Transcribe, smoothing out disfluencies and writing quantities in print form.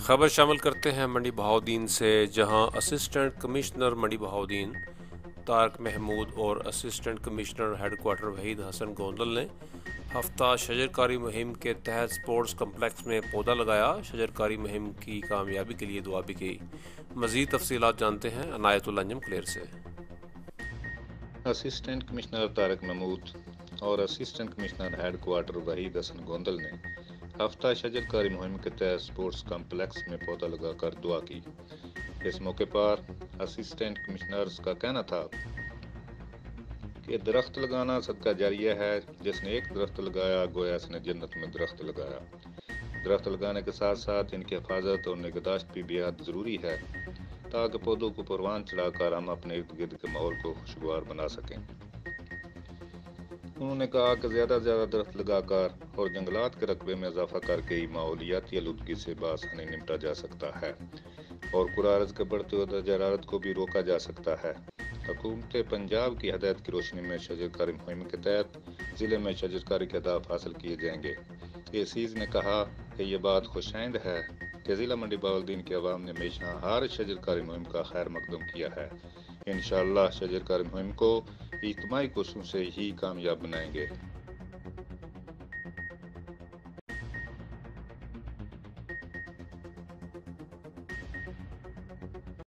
خبر شامل کرتے ہیں منڈی بہاؤدین سے، جہاں اسسٹنٹ کمشنر منڈی بہاؤدین طارق محمود اور assistant commissioner head quarter Waheed Hassan Gondal نے ہفتہ شجرکاری مہم کے تحت سپورٹس کمپلیکس میں پودا لگایا۔ شجرکاری مہم کی کامیابی کے لیے دعا بھی کی۔ مزید تفصیلات جانتے ہیں عنایت اللہ انجم کلیر سے۔ اسسٹنٹ کمشنر طارق محمود اور assistant commissioner head quarter Waheed Hassan Gondal نے ہفتہ شجرکاری مہم کے تحت سپورٹس کمپلیکس میں پودا لگا کر دعا کی۔ اس موقع پر اسسٹنٹ کمشنرز کا کہنا تھا کہ درخت لگانا صدقہ جاریہ ہے، جس نے ایک درخت لگایا گویا اس نے جنت میں درخت لگایا۔ درخت لگانے کے ساتھ ساتھ ان کی حفاظت اور نگہداشت بھی بےحد ضروری ہے تاکہ پودوں کو پروان چڑھا کر ہم اپنے ارد گرد کے ماحول کو خوشگوار بنا سکیں۔ انہوں نے کہا کہ زیادہ سے زیادہ درخت لگا کر اور جنگلات کے رقبے میں اضافہ کر کے ہی ماحولیاتی آلودگی سے بآسانی نمٹا جا سکتا ہے اور کرۂ ارض کے بڑھتے ہوئے درجہ حرارت کو بھی روکا جا سکتا ہے۔ حکومت پنجاب کی ہدایت کی روشنی میں شجرکاری مہم کے تحت ضلع میں شجرکاری کے اہداف حاصل کیے جائیں گے۔ عزیز نے کہا کہ یہ بات خوش آئند ہے کہ ضلع منڈی بہاؤدین کے عوام نے ہمیشہ ہر شجرکاری مہم کا خیر مقدم کیا ہے۔ انشاءاللہ شجرکاری مہم کو اجتماعی کوششوں سے ہی کامیاب بنائیں گے۔